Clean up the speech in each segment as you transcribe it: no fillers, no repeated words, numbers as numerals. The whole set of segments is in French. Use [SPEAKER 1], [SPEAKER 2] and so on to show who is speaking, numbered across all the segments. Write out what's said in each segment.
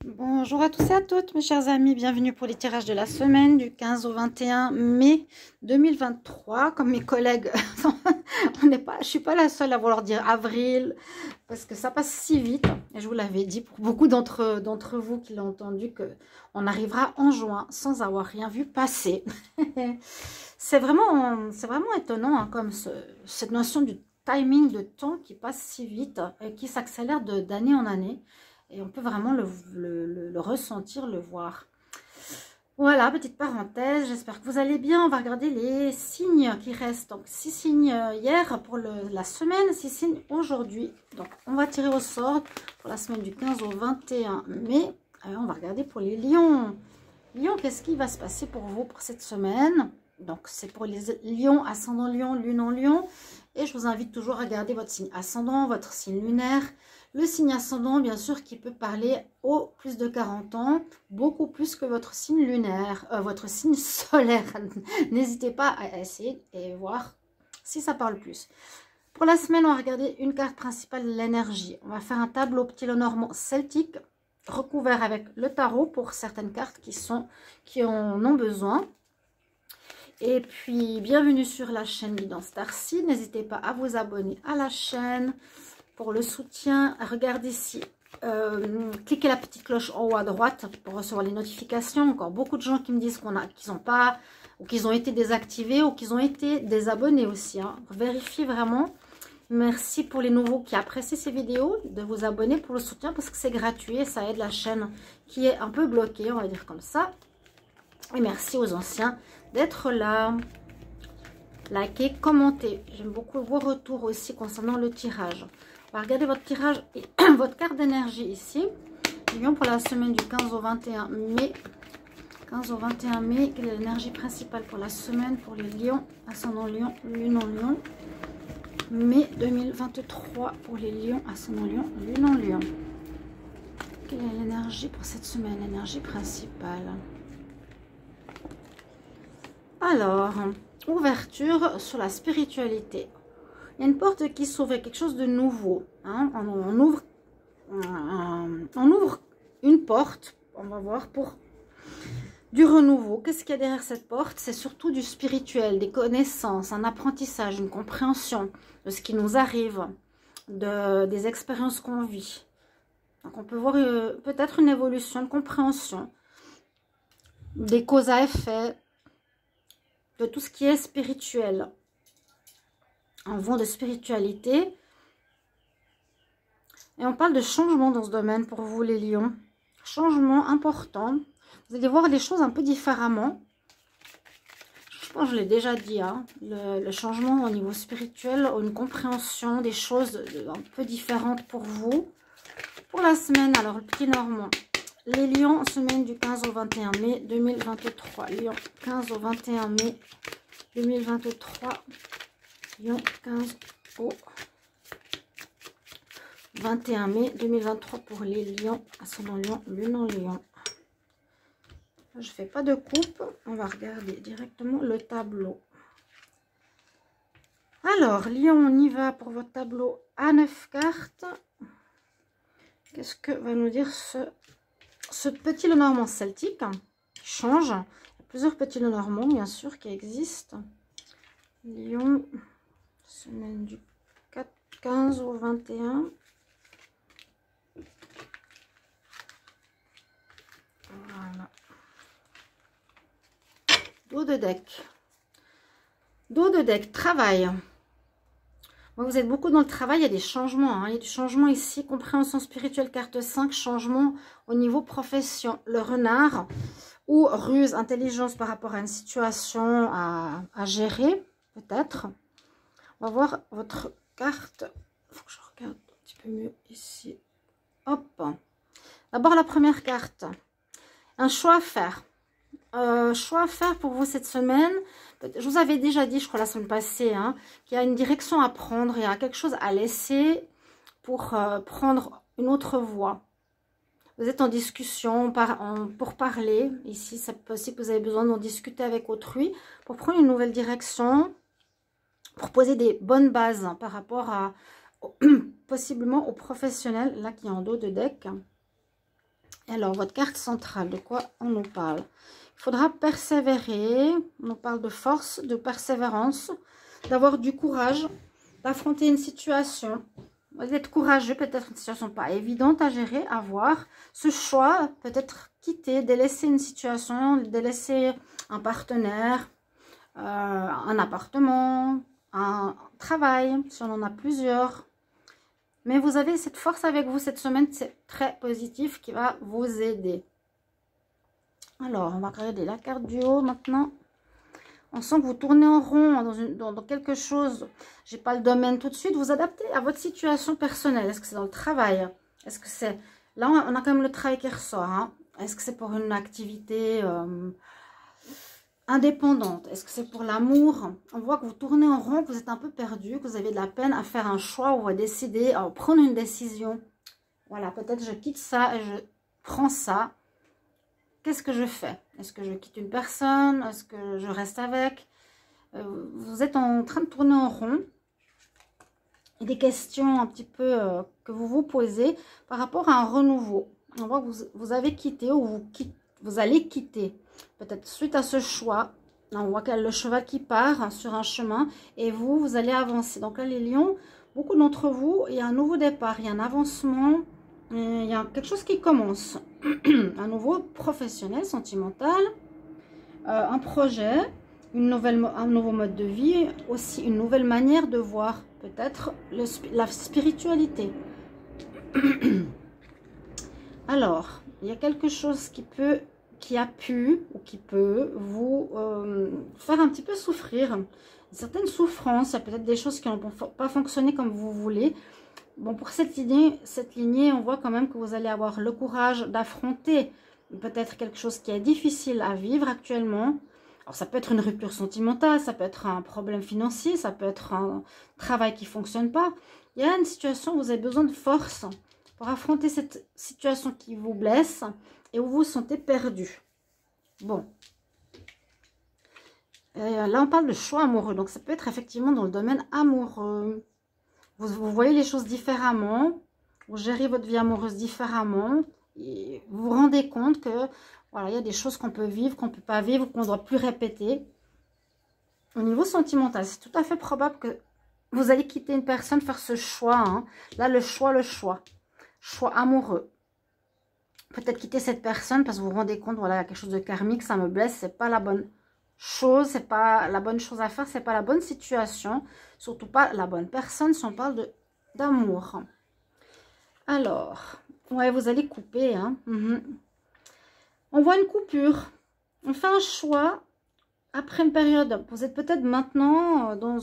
[SPEAKER 1] Bonjour à tous et à toutes mes chers amis, bienvenue pour les tirages de la semaine du 15 au 21 mai 2023. Comme mes collègues, je suis pas la seule à vouloir dire avril parce que ça passe si vite. Et je vous l'avais dit pour beaucoup d'entre vous qui l'ont entendu qu'on arrivera en juin sans avoir rien vu passer. C'est vraiment étonnant hein, comme cette notion du timing de temps qui passe si vite et qui s'accélère d'année en année. Et on peut vraiment le ressentir, le voir. Voilà, petite parenthèse. J'espère que vous allez bien. On va regarder les signes qui restent. Donc, 6 signes hier pour la semaine, 6 signes aujourd'hui. Donc, on va tirer au sort pour la semaine du 15 au 21 mai. On va regarder pour les lions. Lions, qu'est-ce qui va se passer pour vous pour cette semaine? Donc, c'est pour les lions, ascendant lion, lune en lion. Et je vous invite toujours à regarder votre signe ascendant, votre signe lunaire. Le signe ascendant, bien sûr, qui peut parler aux plus de 40 ans, beaucoup plus que votre signe lunaire, votre signe solaire. N'hésitez pas à essayer et voir si ça parle plus. Pour la semaine, on va regarder une carte principale de l'énergie. On va faire un tableau petit normand celtique, recouvert avec le tarot pour certaines cartes qui en ont besoin. Et puis, bienvenue sur la chaîne Guidance Starseed. N'hésitez pas à vous abonner à la chaîne. Pour le soutien, regardez ici, cliquez la petite cloche en haut à droite pour recevoir les notifications. Encore beaucoup de gens qui me disent qu'ils n'ont pas, ou qu'ils ont été désactivés, ou qu'ils ont été désabonnés aussi. Hein. Vérifiez vraiment. Merci pour les nouveaux qui apprécient ces vidéos, de vous abonner pour le soutien parce que c'est gratuit et ça aide la chaîne qui est un peu bloquée, on va dire comme ça. Et merci aux anciens d'être là. Likez, commentez. J'aime beaucoup vos retours aussi concernant le tirage. On va regarder votre tirage et votre carte d'énergie ici. Lion pour la semaine du 15 au 21 mai. 15 au 21 mai, quelle est l'énergie principale pour la semaine pour les lions, ascendant lion, lune en lion. Mai 2023 pour les lions, ascendant lion, lune en lion. Quelle est l'énergie pour cette semaine, l'énergie principale? Alors, ouverture sur la spiritualité. Il y a une porte qui s'ouvre, quelque chose de nouveau. Hein. On ouvre une porte, on va voir, pour du renouveau. Qu'est-ce qu'il y a derrière cette porte? C'est surtout du spirituel, des connaissances, un apprentissage, une compréhension de ce qui nous arrive, des expériences qu'on vit. Donc on peut voir peut-être une évolution, une compréhension, des causes à effet, de tout ce qui est spirituel. Un vent de spiritualité. Et on parle de changement dans ce domaine pour vous les lions. Changement important. Vous allez voir les choses un peu différemment. Je pense que je l'ai déjà dit. Hein, le changement au niveau spirituel, une compréhension des choses un peu différentes pour vous. Pour la semaine, alors le petit normand. Les lions, semaine du 15 au 21 mai 2023. Lion, 15 au 21 mai 2023. Lion, 15 au 21 mai 2023 pour les lions, ascendant lion, lune en lion. Je ne fais pas de coupe, on va regarder directement le tableau. Alors, lion, on y va pour votre tableau à 9 cartes. Qu'est-ce que va nous dire ce petit Lenormand celtique qui change? Il y a plusieurs petits Lenormands, bien sûr, qui existent. Lion, semaine du 15 au 21. Voilà. Dos de deck. Dos de deck, travail. Moi, vous êtes beaucoup dans le travail, il y a des changements. Hein. Il y a du changement ici, compréhension spirituelle, carte 5, changement au niveau profession. Le renard ou ruse, intelligence par rapport à une situation à gérer, peut-être. On va voir votre carte. Il faut que je regarde un petit peu mieux ici. Hop. D'abord, la première carte. Un choix à faire. Choix à faire pour vous cette semaine. Je vous avais déjà dit, je crois la semaine passée, hein, qu'il y a une direction à prendre. Il y a quelque chose à laisser pour prendre une autre voie. Vous êtes en discussion pour parler. Ici, c'est possible que vous avez besoin d'en discuter avec autrui pour prendre une nouvelle direction. Pour poser des bonnes bases hein, par rapport possiblement aux professionnels, là qui est en dos de deck. Alors, votre carte centrale, de quoi on nous parle? Il faudra persévérer. On nous parle de force, de persévérance, d'avoir du courage, d'affronter une situation. D'être courageux, peut-être une situation pas évidente à gérer, à voir. Ce choix, peut-être quitter, délaisser une situation, délaisser un partenaire, un appartement, un travail, si on en a plusieurs. Mais vous avez cette force avec vous cette semaine, c'est très positif qui va vous aider. Alors, on va regarder la carte du haut maintenant. On sent que vous tournez en rond dans quelque chose. J'ai pas le domaine tout de suite. Vous adaptez à votre situation personnelle. Est-ce que c'est dans le travail? Est-ce que c'est... Là, on a quand même le travail qui ressort. Hein. Est-ce que c'est pour une activité indépendante? Est-ce que c'est pour l'amour? On voit que vous tournez en rond, que vous êtes un peu perdu, que vous avez de la peine à faire un choix ou à décider, à prendre une décision. Voilà, peut-être je quitte ça et je prends ça. Qu'est-ce que je fais? Est-ce que je quitte une personne? Est-ce que je reste avec? Vous êtes en train de tourner en rond. Et des questions un petit peu que vous vous posez par rapport à un renouveau. On voit que vous avez quitté ou vous allez quitter. Peut-être suite à ce choix. On voit qu'il y a le cheval qui part sur un chemin et vous allez avancer. Donc là, les lions, beaucoup d'entre vous, il y a un nouveau départ, il y a un avancement. Il y a quelque chose qui commence, un nouveau professionnel, sentimental, un projet, un nouveau mode de vie, aussi une nouvelle manière de voir peut-être la spiritualité. Alors, il y a quelque chose qui a pu ou qui peut vous faire un petit peu souffrir. Certaines souffrances, il y a peut-être des choses qui n'ont pas fonctionné comme vous voulez. Bon, pour cette lignée, on voit quand même que vous allez avoir le courage d'affronter peut-être quelque chose qui est difficile à vivre actuellement. Alors, ça peut être une rupture sentimentale, ça peut être un problème financier, ça peut être un travail qui ne fonctionne pas. Il y a une situation où vous avez besoin de force pour affronter cette situation qui vous blesse et où vous vous sentez perdu. Bon. Là, on parle de choix amoureux, donc ça peut être effectivement dans le domaine amoureux. Vous voyez les choses différemment, vous gérez votre vie amoureuse différemment, et vous vous rendez compte que voilà, il y a des choses qu'on peut vivre, qu'on ne peut pas vivre, qu'on ne doit plus répéter. Au niveau sentimental, c'est tout à fait probable que vous allez quitter une personne, faire ce choix. Hein. Là, le choix. Choix amoureux. Peut-être quitter cette personne parce que vous vous rendez compte, voilà, il y a quelque chose de karmique, ça me blesse, c'est pas la bonne chose, c'est pas la bonne chose à faire, c'est pas la bonne situation, surtout pas la bonne personne si on parle d'amour. Alors, ouais, vous allez couper, hein. On voit une coupure, on fait un choix après une période. Vous êtes peut-être maintenant dans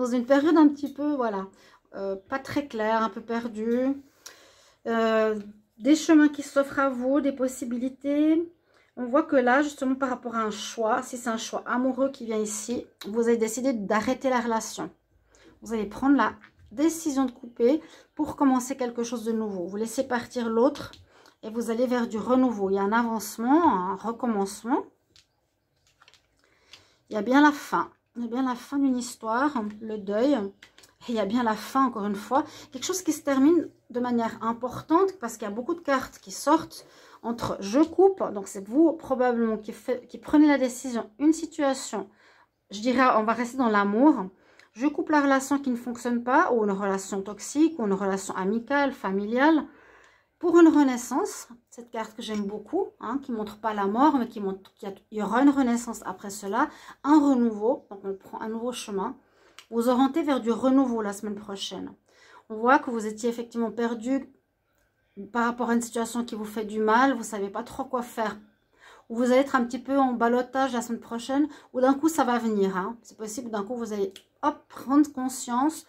[SPEAKER 1] une période un petit peu, voilà, pas très claire, un peu perdue. Des chemins qui s'offrent à vous, des possibilités. On voit que là, justement, par rapport à un choix, si c'est un choix amoureux qui vient ici, vous avez décidé d'arrêter la relation. Vous allez prendre la décision de couper pour commencer quelque chose de nouveau. Vous laissez partir l'autre et vous allez vers du renouveau. Il y a un avancement, un recommencement. Il y a bien la fin. Il y a bien la fin d'une histoire, le deuil. Et il y a bien la fin, encore une fois. Quelque chose qui se termine de manière importante parce qu'il y a beaucoup de cartes qui sortent entre je coupe, donc c'est vous probablement qui prenez la décision, une situation, je dirais on va rester dans l'amour, je coupe la relation qui ne fonctionne pas ou une relation toxique ou une relation amicale, familiale, pour une renaissance, cette carte que j'aime beaucoup, hein, qui ne montre pas la mort mais qui montre qu'il y aura une renaissance après cela, un renouveau, donc on prend un nouveau chemin, vous orientez vers du renouveau la semaine prochaine. On voit que vous étiez effectivement perdu par rapport à une situation qui vous fait du mal, vous ne savez pas trop quoi faire. Ou vous allez être un petit peu en ballottage la semaine prochaine, ou d'un coup ça va venir. Hein. C'est possible d'un coup vous allez hop, prendre conscience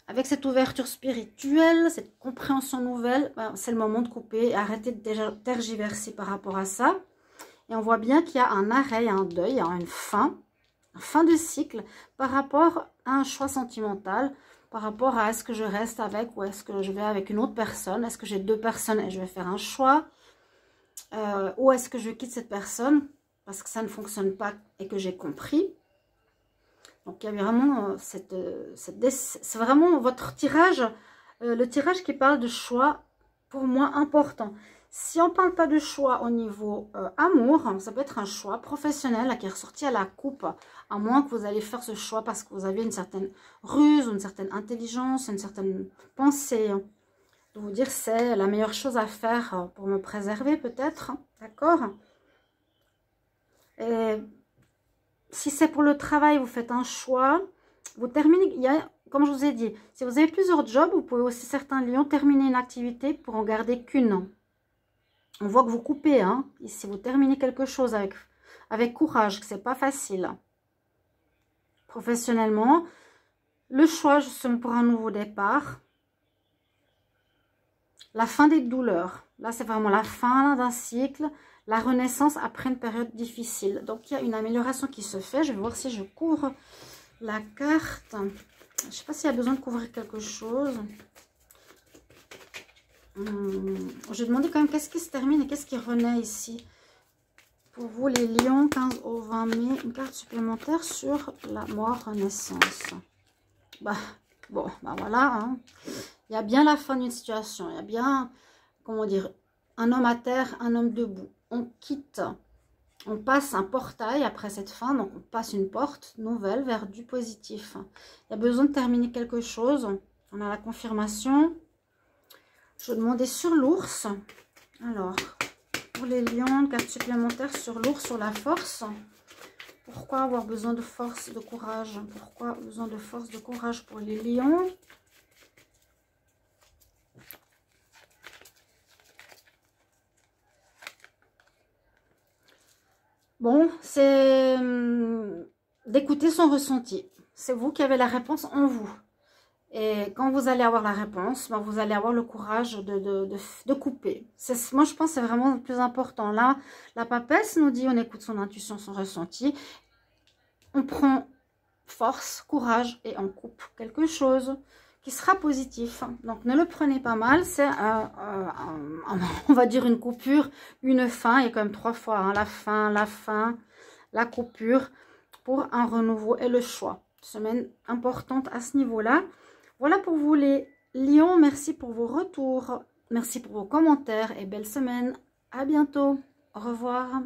[SPEAKER 1] avec cette ouverture spirituelle, cette compréhension nouvelle. Ben, c'est le moment de couper, arrêter de déjà tergiverser par rapport à ça. Et on voit bien qu'il y a un arrêt, un deuil, une fin de cycle par rapport à un choix sentimental. Par rapport à est-ce que je reste avec ou est-ce que je vais avec une autre personne. Est-ce que j'ai deux personnes et je vais faire un choix ou est-ce que je quitte cette personne parce que ça ne fonctionne pas et que j'ai compris. Donc il y a vraiment c'est vraiment votre tirage, le tirage qui parle de choix pour moi important. Si on ne parle pas de choix au niveau amour, ça peut être un choix professionnel là, qui est ressorti à la coupe, à moins que vous allez faire ce choix parce que vous avez une certaine ruse, une certaine intelligence, une certaine pensée. De vous dire c'est la meilleure chose à faire pour me préserver peut-être, d'accord? Et si c'est pour le travail, vous faites un choix, vous terminez, il y a, comme je vous ai dit, si vous avez plusieurs jobs, vous pouvez aussi, certains lions, terminer une activité pour en garder qu'une. On voit que vous coupez, hein, ici, vous terminez quelque chose avec courage, que c'est pas facile. Professionnellement, le choix, justement, pour un nouveau départ. La fin des douleurs. Là, c'est vraiment la fin d'un cycle. La renaissance après une période difficile. Donc, il y a une amélioration qui se fait. Je vais voir si je couvre la carte. Je ne sais pas s'il y a besoin de couvrir quelque chose. Je vais demander quand même qu'est-ce qui se termine et qu'est-ce qui renaît ici. Pour vous, les lions, 15 au 20 mai, une carte supplémentaire sur la mort, renaissance. Bah, bon, bah voilà. Hein. Il y a bien la fin d'une situation. Il y a bien, comment dire, un homme à terre, un homme debout. On quitte, on passe un portail après cette fin. Donc, on passe une porte nouvelle vers du positif. Il y a besoin de terminer quelque chose. On a la confirmation. Je vais demander sur l'ours. Alors, pour les lions, une carte supplémentaire sur l'ours, sur la force. Pourquoi avoir besoin de force, de courage? Pourquoi besoin de force, de courage pour les lions? Bon, c'est d'écouter son ressenti. C'est vous qui avez la réponse en vous. Et quand vous allez avoir la réponse, ben vous allez avoir le courage de couper. Moi, je pense que c'est vraiment le plus important. Là, la papesse nous dit, on écoute son intuition, son ressenti. On prend force, courage et on coupe quelque chose qui sera positif. Donc, ne le prenez pas mal. C'est, on va dire, une coupure, une fin. Il y a quand même 3 fois hein, la fin, la coupure pour un renouveau et le choix. Semaine importante à ce niveau-là. Voilà pour vous les lions. Merci pour vos retours. Merci pour vos commentaires et belle semaine. À bientôt. Au revoir.